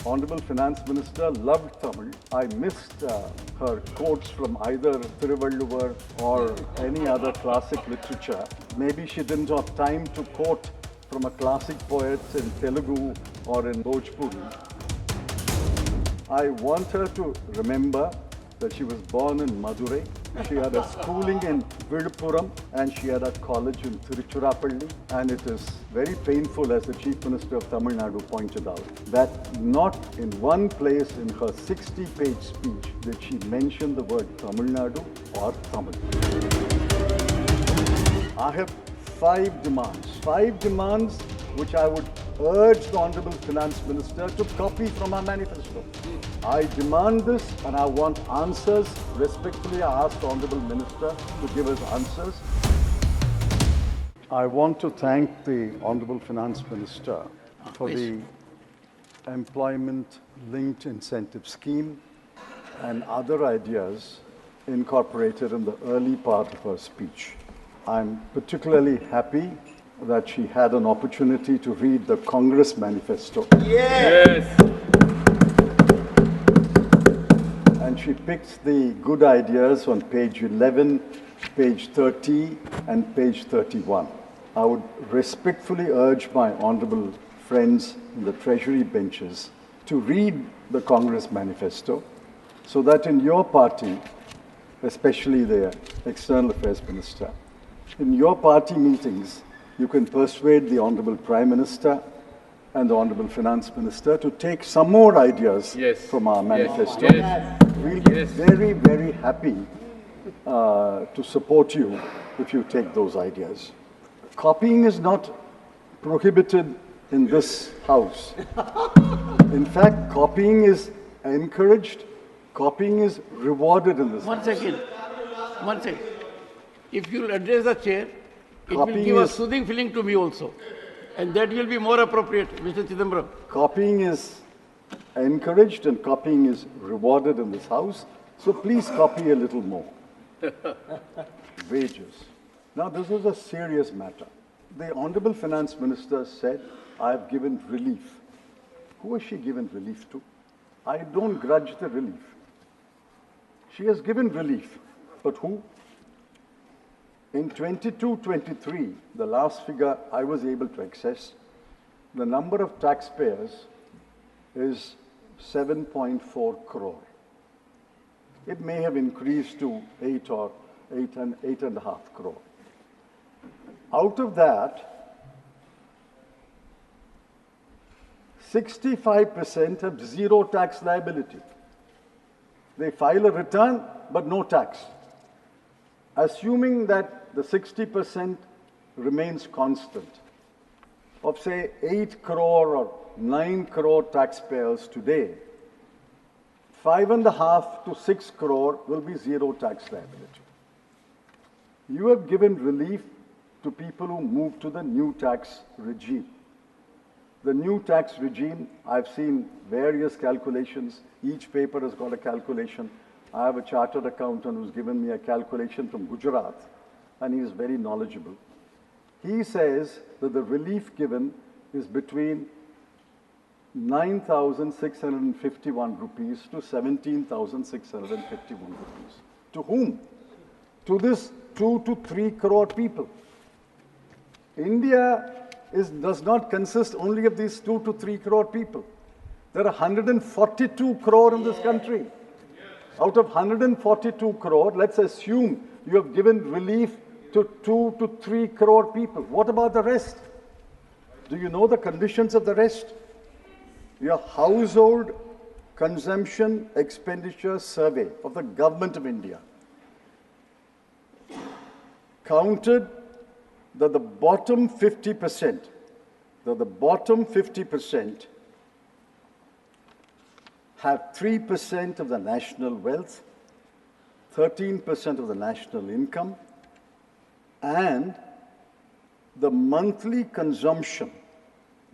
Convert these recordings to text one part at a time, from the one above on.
Honorable Finance Minister loved Tamil. I missed her quotes from either Thiruvalluvar or any other classic literature. Maybe she didn't have time to quote from a classic poet in Telugu or in Bhojpuri. I want her to remember that she was born in Madurai. She had a schooling in Viluppuram and she had a college in Tiruchirappalli. And it is very painful, as the Chief Minister of Tamil Nadu pointed out, that not in one place in her 60-page speech did she mention the word Tamil Nadu or Tamil. I have 5 demands which I would urge the Honorable Finance Minister to copy from our manifesto. I demand this and I want answers. Respectfully, I ask the Honorable Minister to give us answers. I want to thank the Honorable Finance Minister for the employment-linked incentive scheme and other ideas incorporated in the early part of her speech. I'm particularly happy that she had an opportunity to read the Congress manifesto. Yes. And she picked the good ideas on page 11, page 30, and page 31. I would respectfully urge my honorable friends in the Treasury benches to read the Congress manifesto so that in your party, especially the External Affairs Minister, in your party meetings, you can persuade the Honorable Prime Minister and the Honorable Finance Minister to take some more ideas from our manifesto. We'll be very, very happy to support you if you take those ideas. Copying is not prohibited in this House. In fact, copying is encouraged, copying is rewarded in this House. One second. If you'll address the chair, it will give a soothing feeling to me also. And that will be more appropriate, Mr. Chidambaram. Copying is encouraged and copying is rewarded in this House. So please copy a little more. Wages. Now, this is a serious matter. The Honorable Finance Minister said, I have given relief. Who has she given relief to? I don't grudge the relief. She has given relief. But who? In 22-23, the last figure I was able to access, the number of taxpayers is 7.4 crore. It may have increased to 8.5 crore. Out of that, 65% have zero tax liability. They file a return, but no tax. Assuming that the 60% remains constant, of say 8 crore or 9 crore taxpayers today, 5.5 to 6 crore will be zero tax liability. You have given relief to people who move to the new tax regime. The new tax regime, I've seen various calculations. Each paper has got a calculation. I have a chartered accountant who's given me a calculation from Gujarat, and he is very knowledgeable. He says that the relief given is between 9,651 rupees to 17,651 rupees. To whom? To this 2 to 3 crore people. India does not consist only of these 2 to 3 crore people. There are 142 crore in this country. Out of 142 crore, let's assume you have given relief to 2 to 3 crore people. What about the rest? Do you know the conditions of the rest? Your household consumption expenditure survey of the Government of India counted that the bottom 50%, have 3% of the national wealth, 13% of the national income, and the monthly consumption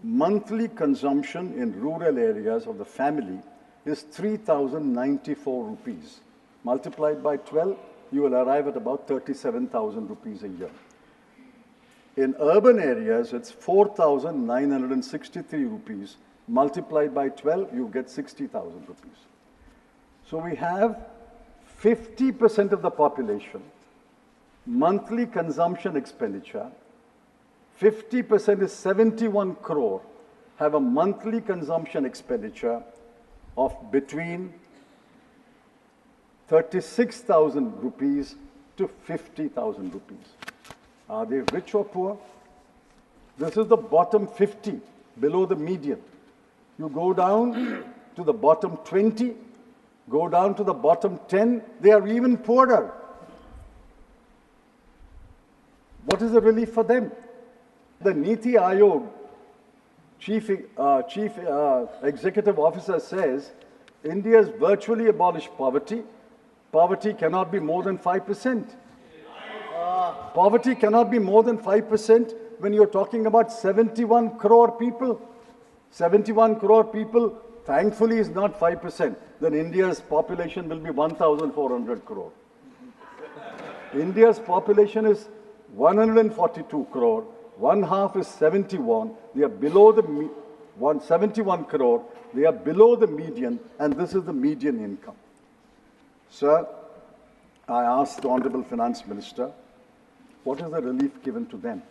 in rural areas of the family is 3,094 rupees. Multiplied by 12, you will arrive at about 37,000 rupees a year. In urban areas, it's 4,963 rupees multiplied by 12, you get 60,000 rupees. So we have 50% of the population, monthly consumption expenditure, 50% is 71 crore, have a monthly consumption expenditure of between 36,000 rupees to 50,000 rupees. Are they rich or poor? This is the bottom 50, below the median. You go down to the bottom 20, go down to the bottom 10, they are even poorer. What is the relief for them? The Niti Aayog chief executive officer says India has virtually abolished poverty. Poverty cannot be more than 5%. Poverty cannot be more than 5% when you're talking about 71 crore people. 71 crore people, thankfully, is not 5%. Then India's population will be 1,400 crore. India's population is 142 crore. One half is 71. They are below the 171 crore. They are below the median, and this is the median income. Sir, I asked the Honorable Finance Minister, what is the relief given to them?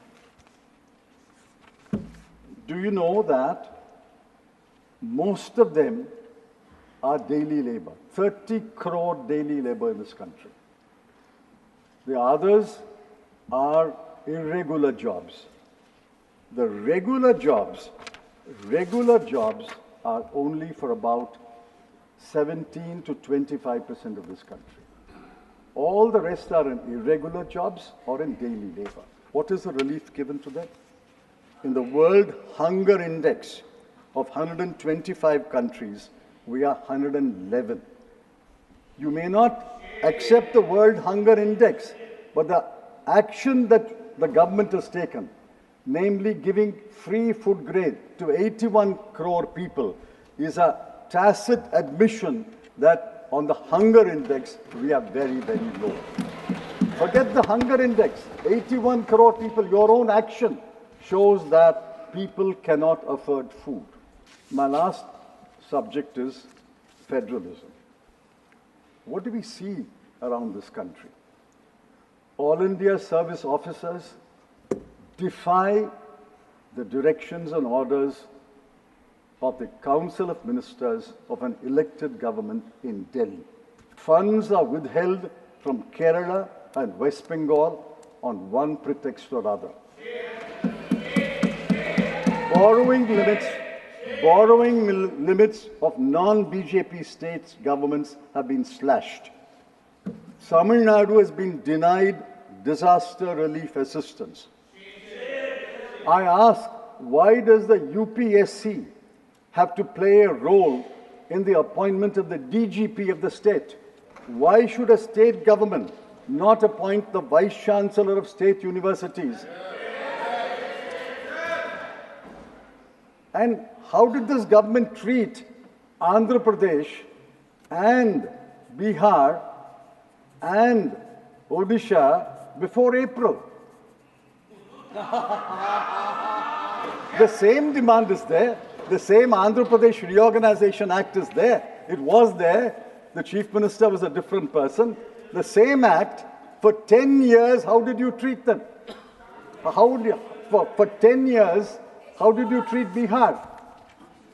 Do you know that most of them are daily labor? 30 crore daily labor in this country. The others are irregular jobs. The regular jobs are only for about 17 to 25% of this country. All the rest are in irregular jobs or in daily labor. What is the relief given to them? In the World Hunger Index of 125 countries, we are 111. You may not accept the World Hunger Index, but the action that the government has taken, namely giving free food grain to 81 crore people, is a tacit admission that on the hunger index, we are very, very low. Forget the hunger index. 81 crore people, your own action shows that people cannot afford food. My last subject is federalism. What do we see around this country? All India service officers defy the directions and orders of the Council of Ministers of an elected government in Delhi. Funds are withheld from Kerala and West Bengal on one pretext or other. Borrowing limits of non-BJP states governments have been slashed. Tamil Nadu has been denied disaster relief assistance. I ask, why does the UPSC have to play a role in the appointment of the DGP of the state? Why should a state government not appoint the Vice Chancellor of state universities? And how did this government treat Andhra Pradesh and Bihar and Odisha before April? The same demand is there. The same Andhra Pradesh Reorganization Act is there. It was there. The Chief Minister was a different person. The same act, for 10 years, how did you treat them? For 10 years, how did you treat Bihar?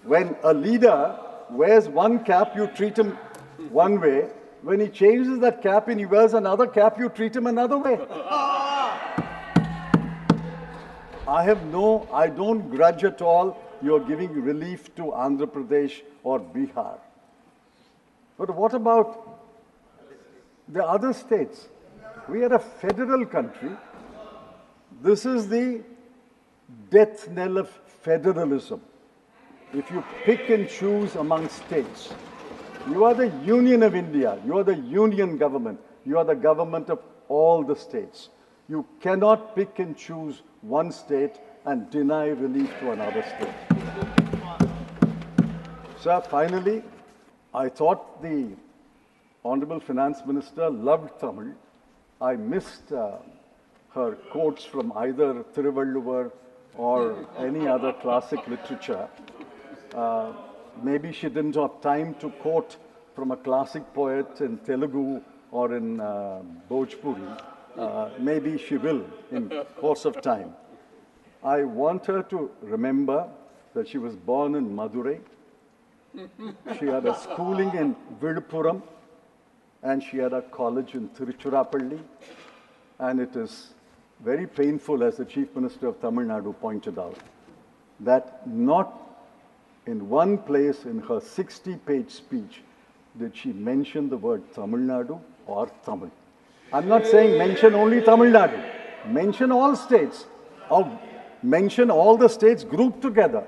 When a leader wears one cap, you treat him one way. When he changes that cap and he wears another cap, you treat him another way. I don't grudge at all you're giving relief to Andhra Pradesh or Bihar. But what about the other states? We are a federal country. This is the death knell of federalism. If you pick and choose among states, you are the Union of India. You are the union government. You are the government of all the states. You cannot pick and choose one state and deny relief to another state. Sir, finally, I thought the Honorable Finance Minister loved Tamil. I missed her quotes from either Thiruvalluvar or any other classic literature. Maybe she didn't have time to quote from a classic poet in Telugu or in Bhojpuri. Maybe she will in course of time. I want her to remember that she was born in Madurai. She had a schooling in Viluppuram, and she had a college in Tiruchirappalli. And it is very painful, as the Chief Minister of Tamil Nadu pointed out, that not in one place in her 60-page speech did she mention the word Tamil Nadu or Tamil. I'm not saying mention only Tamil Nadu. Mention all states. Or mention all the states grouped together.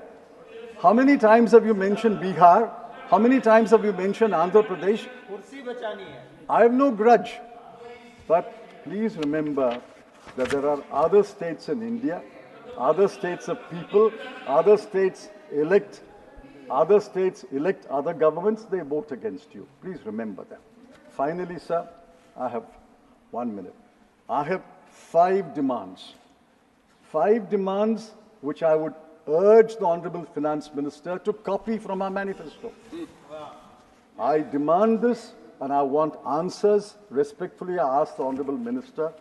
How many times have you mentioned Bihar? How many times have you mentioned Andhra Pradesh? I have no grudge. But please remember that there are other states in India, other states of people, other states elect other governments, they vote against you. Please remember that. Finally, sir, I have 1 minute. I have 5 demands. 5 demands which I would urge the Honorable Finance Minister to copy from our manifesto. I demand this and I want answers. Respectfully, I ask the Honorable Minister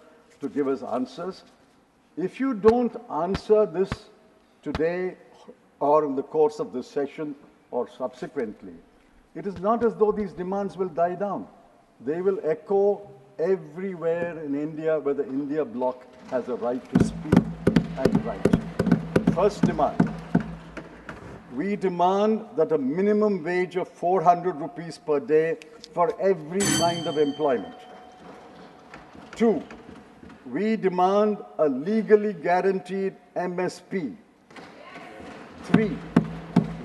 to give us answers. If you don't answer this today or in the course of this session or subsequently, it is not as though these demands will die down. They will echo everywhere in India where the India bloc has a right to speak and write. First demand, we demand that a minimum wage of 400 rupees per day for every kind of employment. 2, we demand a legally guaranteed MSP. 3,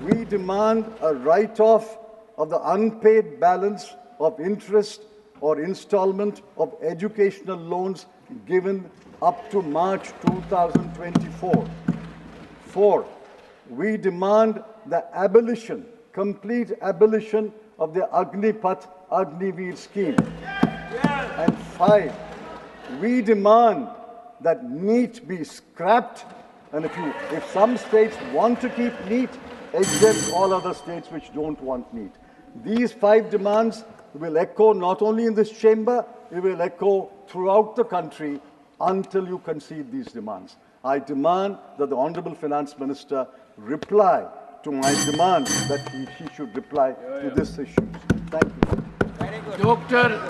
we demand a write-off of the unpaid balance of interest or installment of educational loans given up to March 2024. 4, we demand the abolition, complete abolition of the Agnipath Agniveer scheme. And 5, we demand that NEET be scrapped, and if some states want to keep NEET, exempt all other states which don't want NEET. These 5 demands will echo not only in this chamber, it will echo throughout the country until you concede these demands. I demand that the Honorable Finance Minister reply to my demand that she should reply to this issue. Thank you. Dr.